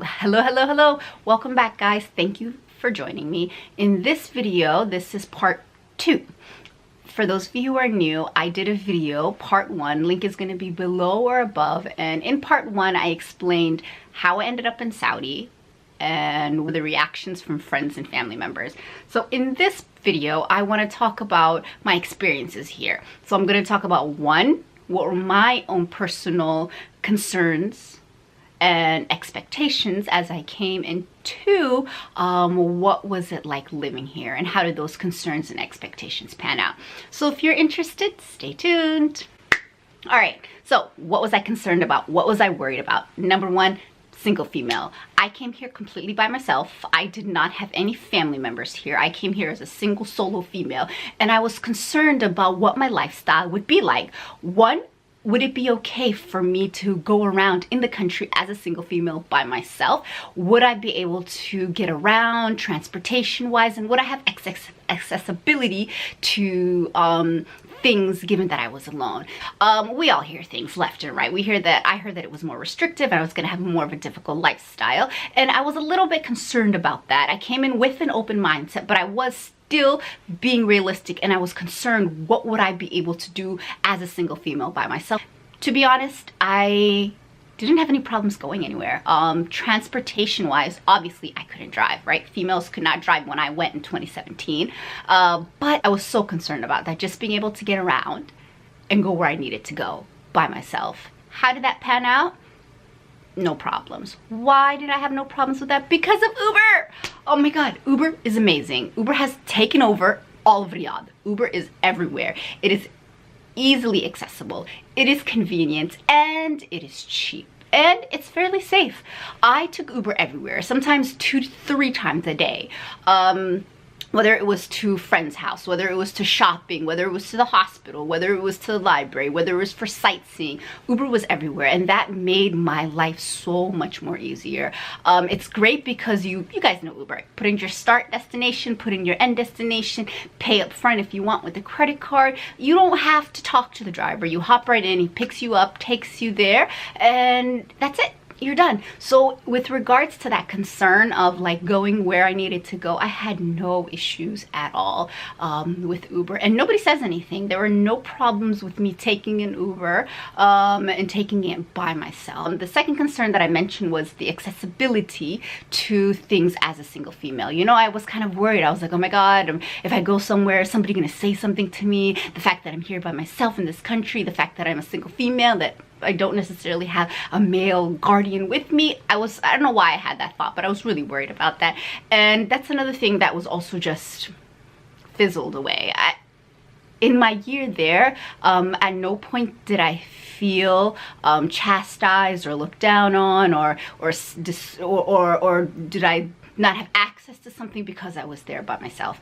Hello, hello, hello. Welcome back, guys. Thank you for joining me. In this video, this is part 2. For those of you who are new, I did a video, part 1. Link is going to be below or above. And in part 1, I explained how I ended up in Saudi and the reactions from friends and family members. So in this video, I want to talk about my experiences here. So I'm going to talk about 1, what were my own personal concerns and expectations as I came, and 2, what was it like living here and how did those concerns and expectations pan out. So if you're interested, stay tuned. All right, so what was I concerned about? What was I worried about? Number 1, single female. I came here completely by myself. I did not have any family members here. I came here as a single solo female, and I was concerned about what my lifestyle would be like. 1, would it be okay for me to go around in the country as a single female by myself? Would I be able to get around transportation wise, and would I have accessibility to things given that I was alone? We all hear things left and right. I heard that it was more restrictive and I was going to have more of a difficult lifestyle, and I was a little bit concerned about that. I came in with an open mindset, but I was still being realistic, and I was concerned, what would I be able to do as a single female by myself? To be honest, I didn't have any problems going anywhere. Transportation wise, obviously I couldn't drive, right? Females could not drive when I went in 2017. But I was so concerned about that, just being able to get around and go where I needed to go by myself. How did that pan out? No problems. Why did I have no problems with that? Because of Uber. Oh my God, Uber is amazing. Uber has taken over all of Riyadh. Uber is everywhere. It is easily accessible. It is convenient, and it is cheap. And it's fairly safe. I took Uber everywhere, sometimes 2 to 3 times a day. Whether it was to friend's house, whether it was to shopping, whether it was to the hospital, whether it was to the library, whether it was for sightseeing, Uber was everywhere, and that made my life so much more easier. It's great because you guys know Uber. Put in your start destination, put in your end destination, pay up front if you want with a credit card. You don't have to talk to the driver. You hop right in, he picks you up, takes you there, and that's it. You're done. So with regards to that concern of like going where I needed to go, I had no issues at all with Uber, and nobody says anything. There were no problems with me taking an Uber and taking it by myself. The second concern that I mentioned was the accessibility to things as a single female. You know, I was kind of worried. I was like, oh my God, if I go somewhere, is somebody gonna say something to me? The fact that I'm here by myself in this country, the fact that I'm a single female, that I don't necessarily have a male guardian with me. I don't know why I had that thought, but I was really worried about that. And that's another thing that was also just fizzled away. In my year there, at no point did I feel chastised or looked down on, or did I not have access to something because I was there by myself.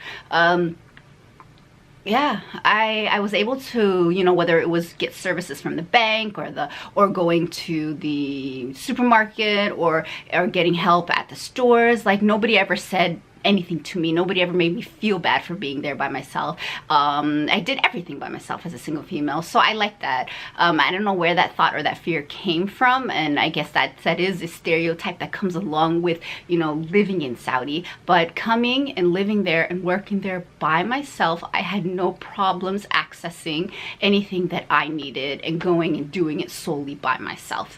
Yeah, I was able to, you know, whether it was get services from the bank or going to the supermarket or getting help at the stores, like nobody ever said anything to me. Nobody ever made me feel bad for being there by myself. I did everything by myself as a single female, so I like that. I don't know where that thought or that fear came from, and I guess that is a stereotype that comes along with, you know, living in Saudi. But coming and living there and working there by myself, I had no problems accessing anything that I needed and going and doing it solely by myself.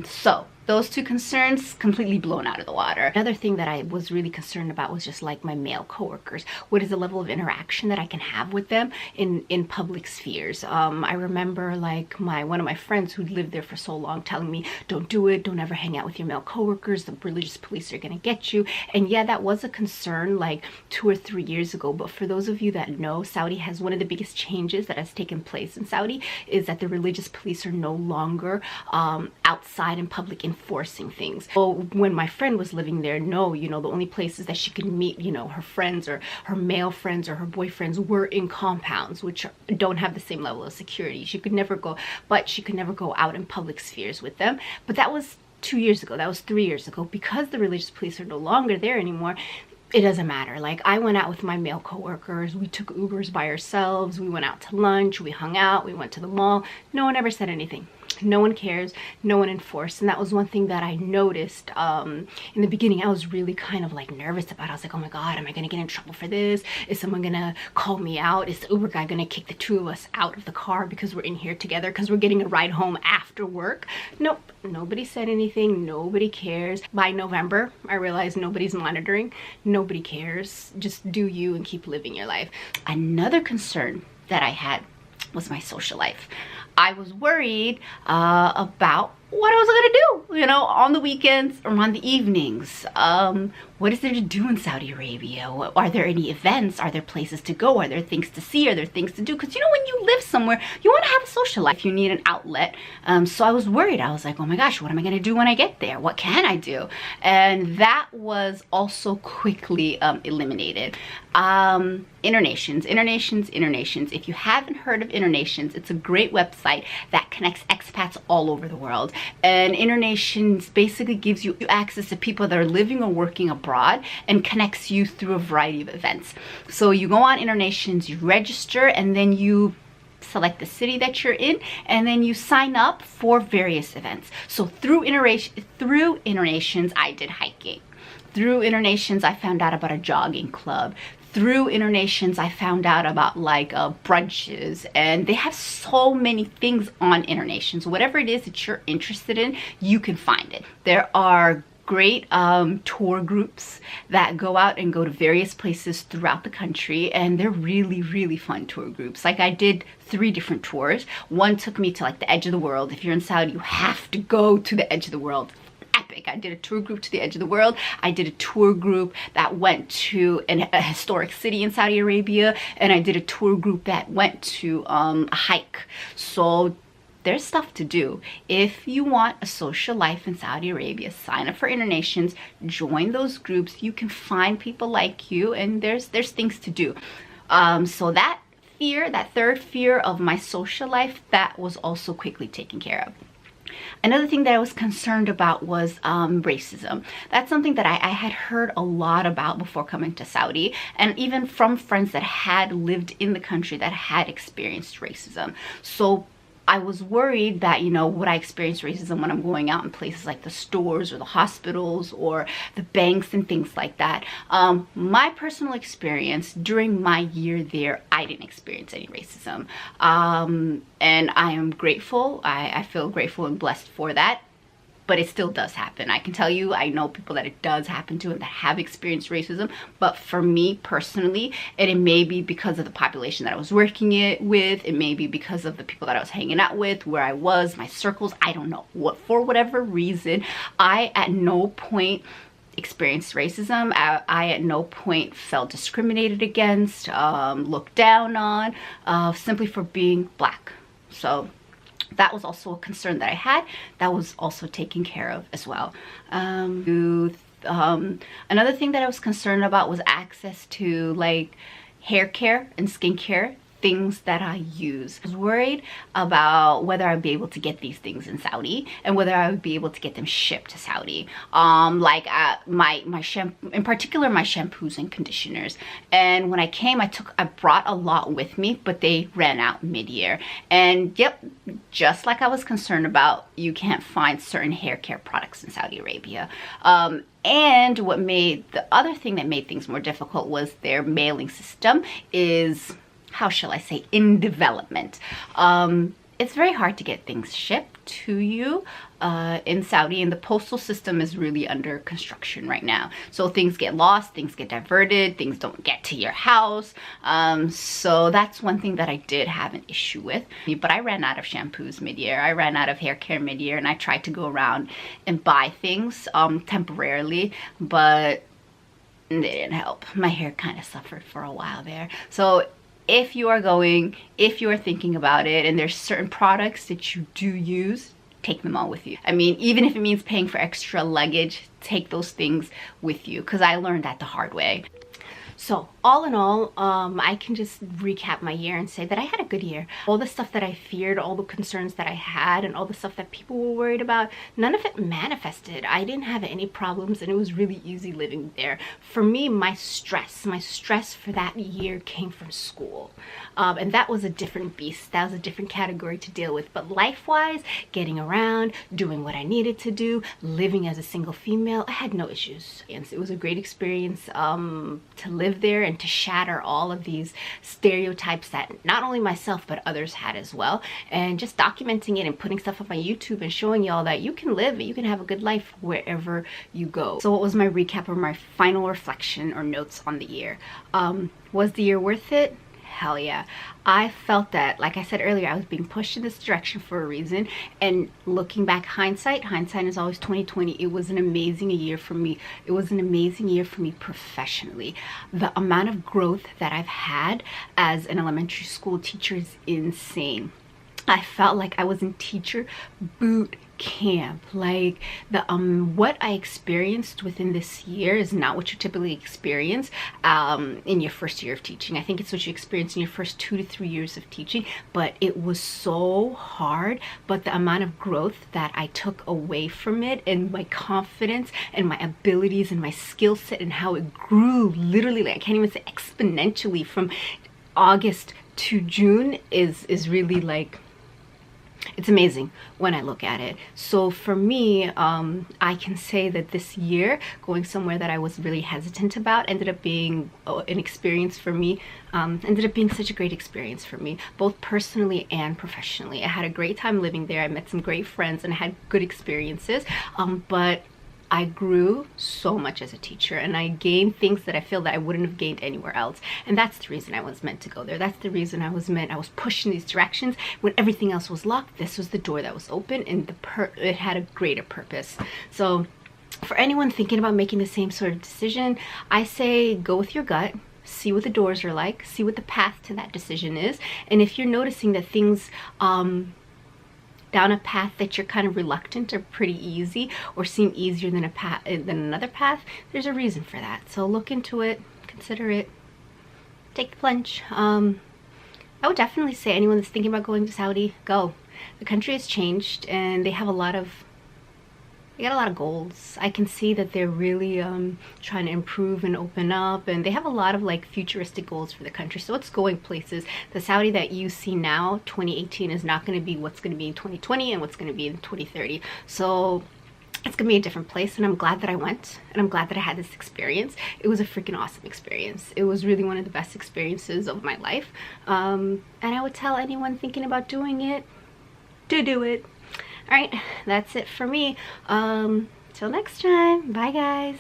So those 2 concerns completely blown out of the water. Another thing that I was really concerned about was just like my male coworkers. What is the level of interaction that I can have with them in public spheres? I remember like one of my friends who'd lived there for so long telling me, don't do it, don't ever hang out with your male coworkers, the religious police are gonna get you. And yeah, that was a concern like 2 or 3 years ago. But for those of you that know, Saudi has one of the biggest changes that has taken place in Saudi is that the religious police are no longer outside in public enforcing things. So when my friend was living there, you know, the only places that she could meet, you know, her friends or her male friends or her boyfriends were in compounds, which don't have the same level of security. She could never go out in public spheres with them. But that was 2 years ago. That was 3 years ago. Because the religious police are no longer there anymore, it doesn't matter. Like, I went out with my male coworkers, we took Ubers by ourselves, we went out to lunch, we hung out, we went to the mall. No one ever said anything. No one cares, no one enforced. And that was one thing that I noticed in the beginning. I was really kind of like nervous about it. I was like, oh my God, am I gonna get in trouble for this? Is someone gonna call me out? Is the Uber guy gonna kick the two of us out of the car because we're in here together, because we're getting a ride home after work? Nope, nobody said anything, nobody cares. By November, I realized nobody's monitoring, nobody cares. Just do you and keep living your life. Another concern that I had was my social life. I was worried about what I was gonna do, you know, on the weekends or on the evenings. What is there to do in Saudi Arabia? Are there any events? Are there places to go? Are there things to see? Are there things to do? Because, you know, when you live somewhere, you want to have a social life. You need an outlet. So I was worried. I was like, oh my gosh, what am I going to do when I get there? What can I do? And that was also quickly eliminated. Internations. If you haven't heard of Internations, it's a great website that connects expats all over the world. And Internations basically gives you access to people that are living or working abroad and connects you through a variety of events. So you go on Internations, you register, and then you select the city that you're in, and then you sign up for various events. So through Internations, I did hiking. Through Internations, I found out about a jogging club. Through Internations, I found out about like brunches, and they have so many things on Internations. Whatever it is that you're interested in, you can find it. There are great tour groups that go out and go to various places throughout the country, and they're really fun tour groups. Like, I did 3 different tours. One took me to like the edge of the world. If you're in Saudi, you have to go to the edge of the world. Epic. I did a tour group to the edge of the world. I did a tour group that went to a historic city in Saudi Arabia, and I did a tour group that went to a hike. So there's stuff to do. If you want a social life in Saudi Arabia, sign up for Internations, join those groups. You can find people like you, and there's things to do. So that fear, that third fear of my social life, that was also quickly taken care of. Another thing that I was concerned about was racism. That's something that I had heard a lot about before coming to Saudi, and even from friends that had lived in the country that had experienced racism. So I was worried that, you know, would I experience racism when I'm going out in places like the stores or the hospitals or the banks and things like that. My personal experience during my year there, I didn't experience any racism. And I am grateful. I feel grateful and blessed for that. But it still does happen. I can tell you, I know people that it does happen to and that have experienced racism. But for me personally, and it may be because of the population that I was working with, it may be because of the people that I was hanging out with, where I was, my circles, I don't know. For whatever reason, I at no point experienced racism. I at no point felt discriminated against, looked down on, simply for being Black. So that was also a concern that I had. That was also taken care of as well. Another thing that I was concerned about was access to like hair care and skincare, things that I use. I was worried about whether I'd be able to get these things in Saudi and whether I would be able to get them shipped to Saudi. My shampoo, in particular, my shampoos and conditioners. And when I came, I brought a lot with me, but they ran out mid-year. And yep, just like I was concerned about, you can't find certain hair care products in Saudi Arabia. And the other thing that made things more difficult was their mailing system is, how shall I say, in development. It's very hard to get things shipped to you in Saudi, and the postal system is really under construction right now. So things get lost, things get diverted, things don't get to your house. So that's one thing that I did have an issue with. But I ran out of shampoos mid-year. I ran out of hair care mid-year, and I tried to go around and buy things temporarily, but they didn't help. My hair kind of suffered for a while there. So if you are thinking about it, and there's certain products that you do use, take them all with you. I mean, even if it means paying for extra luggage, take those things with you, because I learned that the hard way. So all in all, I can just recap my year and say that I had a good year. All the stuff that I feared, all the concerns that I had, and all the stuff that people were worried about, none of it manifested. I didn't have any problems, and it was really easy living there. For me, my stress for that year came from school. And that was a different beast. That was a different category to deal with. But life-wise, getting around, doing what I needed to do, living as a single female, I had no issues. And it was a great experience to live there and to shatter all of these stereotypes that not only myself but others had as well, and just documenting it and putting stuff up on YouTube and showing y'all that you can live, you can have a good life wherever you go. So what was my recap or my final reflection or notes on the year? Was the year worth it? Hell yeah. I felt that, like I said earlier, I was being pushed in this direction for a reason, and looking back, hindsight is always 2020. It was an amazing year for me. It was an amazing year for me professionally. The amount of growth that I've had as an elementary school teacher is insane. I felt like I was in teacher boot camp. Like the what I experienced within this year is not what you typically experience in your first year of teaching. I think it's what you experience in your first 2 to 3 years of teaching, but it was so hard. But the amount of growth that I took away from it, and my confidence and my abilities and my skill set, and how it grew literally, like I can't even say exponentially, from August to June is really like, it's amazing when I look at it. So for me, I can say that this year, going somewhere that I was really hesitant about, ended up being an experience for me. Ended up being such a great experience for me, both personally and professionally. I had a great time living there. I met some great friends and I had good experiences, but I grew so much as a teacher, and I gained things that I feel that I wouldn't have gained anywhere else. And that's the reason I was meant to go there. That's the reason I was pushed in these directions when everything else was locked. This was the door that was open, and it had a greater purpose. So for anyone thinking about making the same sort of decision, I say go with your gut. See what the doors are like, see what the path to that decision is. And if you're noticing that things down a path that you're kind of reluctant are pretty easy, or seem easier than another path, there's a reason for that. So look into it, consider it, take the plunge. I would definitely say anyone that's thinking about going to Saudi, go. The country has changed, and they got a lot of goals. I can see that they're really trying to improve and open up, and they have a lot of like futuristic goals for the country. So it's going places. The Saudi that you see now, 2018, is not going to be what's going to be in 2020 and what's going to be in 2030. So it's going to be a different place, and I'm glad that I went, and I'm glad that I had this experience. It was a freaking awesome experience. It was really one of the best experiences of my life. And I would tell anyone thinking about doing it to do it. All right, that's it for me. Till next time. Bye, guys.